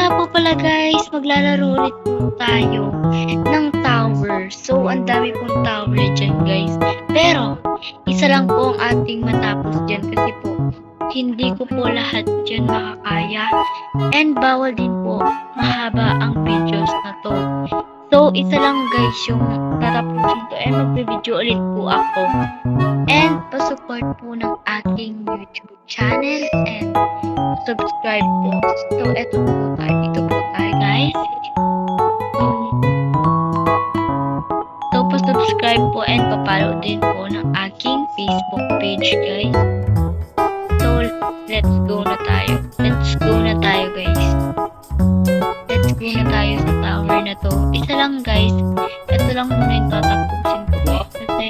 nga po pala guys, maglalaro ulit po tayo ng tower. So, ang dami pong tower dyan guys. Pero, isa lang po ang ating matapos dyan kasi po, hindi ko po lahat dyan makakaya. And bawal din po, mahaba ang videos na to. So, isa lang guys yung tatapusin to and magbe-video ulit po ako. And, pa-support po ng aking YouTube channel and subscribe po. So, eto po tayo. Dito po tayo guys. So, pa-subscribe po and pa-follow din po ng aking Facebook page guys. So, let's go na tayo. Let's go na tayo guys. Let's go na tayo sa tower na to. Isa lang guys. Ito lang muna yung tatapusin ko guys. Kasi,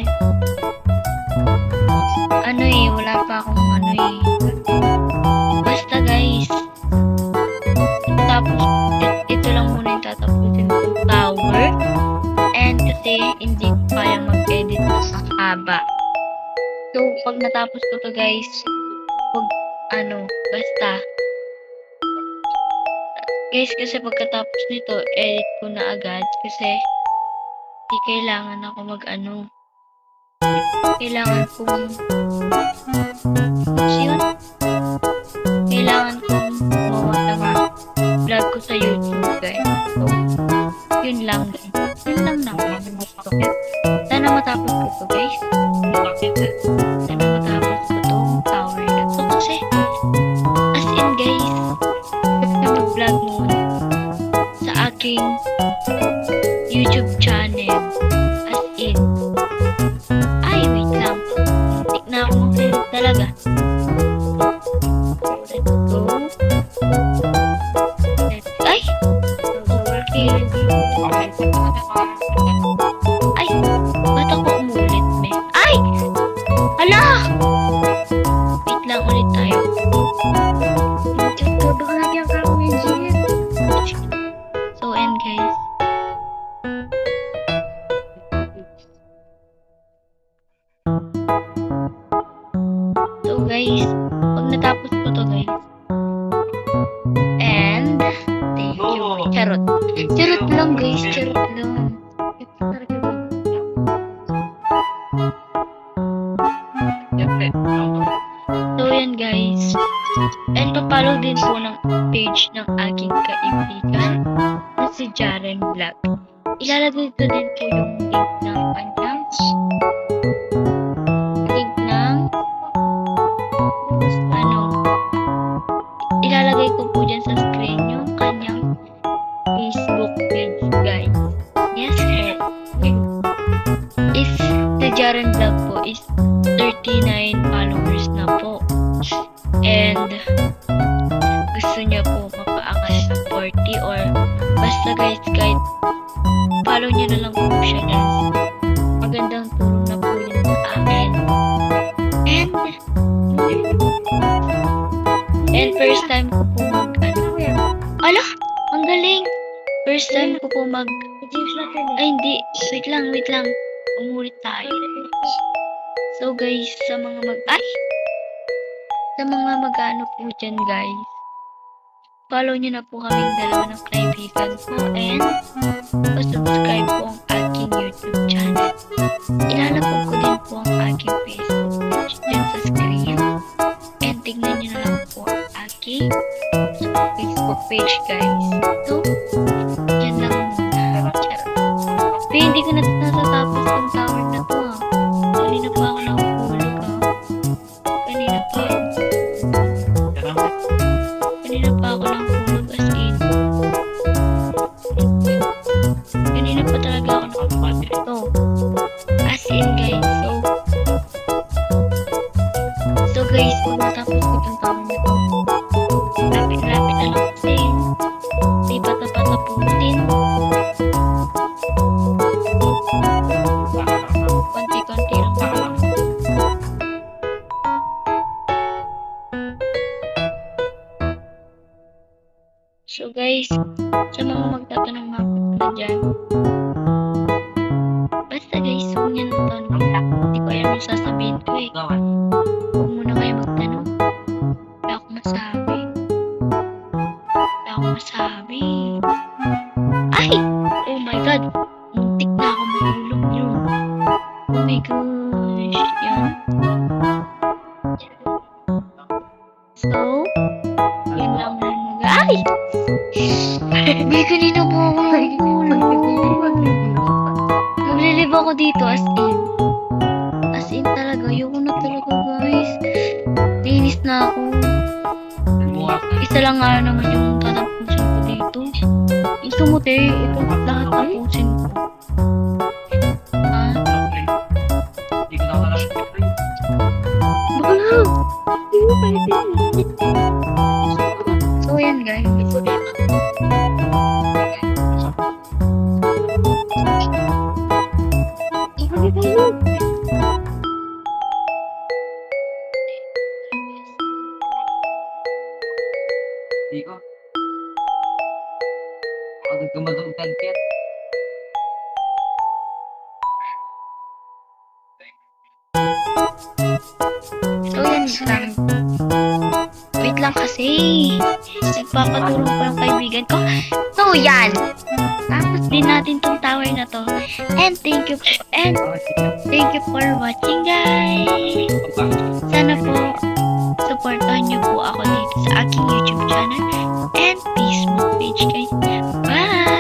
wala pa akong basta guys. Tapos, ito lang muna yung tatapusin ko tower. And kasi, hindi ko kaya mag-edit sa haba. So, pag natapos ko to guys, basta. Guys, kasi pagkatapos nito, edit ko na agad kasi di kailangan ako kailangan kong gumawa ng vlog ko sa YouTube guys. So, yun lang guys. Yun lang naman. Sana matapos ko to guys. Sana matapos ko tong tower na to kasi as in guys, mag-vlog muna sa aking YouTube channel. As in, wait lang. Tik na ako mag-vlog talaga. Let's go. Ba't ako umulit, me? Hala! Wait lang, ulit tayo. So, end guys. So, guys, pag natapos ko to, guys. And, thank you. Charot. Charot lang, guys. Charot lang. So, yan, guys. And, papalo din po ng page ng aking kaibigan na si Jaren Vlog. Ilalagay ko din po yung link ng kanyang ilalagay ko po dyan sa screen yung kanyang Facebook page guys. Yes, if the Jaren Vlog po is 39 followers na po and gusto niya po mapaakas sa 40 or basta guys, kahit follow niyo na lang po siya guys. Magandang tulong na po yun sa akin. And first time ko po ala, ang galing. First time ko po hindi, wait lang. Umulit tayo. So guys, sa mga mag-ano po dyan guys, follow nyo na po kaming dalawa ng kaibigan ko and pa-subscribe po ang aking YouTube channel. Ilalagay ko din po ang aking Facebook page dyan sa screen. And tignan nyo na lang po ang aking Facebook page guys. So, yan lang muna. Pero hindi ko natatapos ng tower na to Kanina pa ako nakahulog Kanina pa ako nakahulog as in. Kanina pa talaga ako nakahulog. As in guys. So guys, kung matapos ko yung tower na to, lapit-lapit na lang kasi di pa tapatapusin. Konti-konti lang pa. So guys, sa mga magtatanong nga po pala dyan, basta guys, huwag nyo nang tanong. Hindi ko alam yung sasabihin ko Huwag muna kayo magtanong. Wala akong masabi. Yan. So, yun lang muna. Ay! May kanina po ako nagulog. Maglilib ako dito as in. As in talaga. Ayoko na talaga guys. Linis na ako. Isa lang nga naman yung tatapusin ko dito. Ito mo te. Ito lahat tapusin ko. Ah? Bakla! So yan guys. Diko. Agad ka madugtag kit. So yan lang. Wait lang kasi. Nagpapatulong ko yung kaibigan ko. So yan. Tapos din natin tong tower na to. And thank you for watching guys. Sana po supportahan niyo po ako dito sa aking YouTube channel and Facebook page guys. Bye!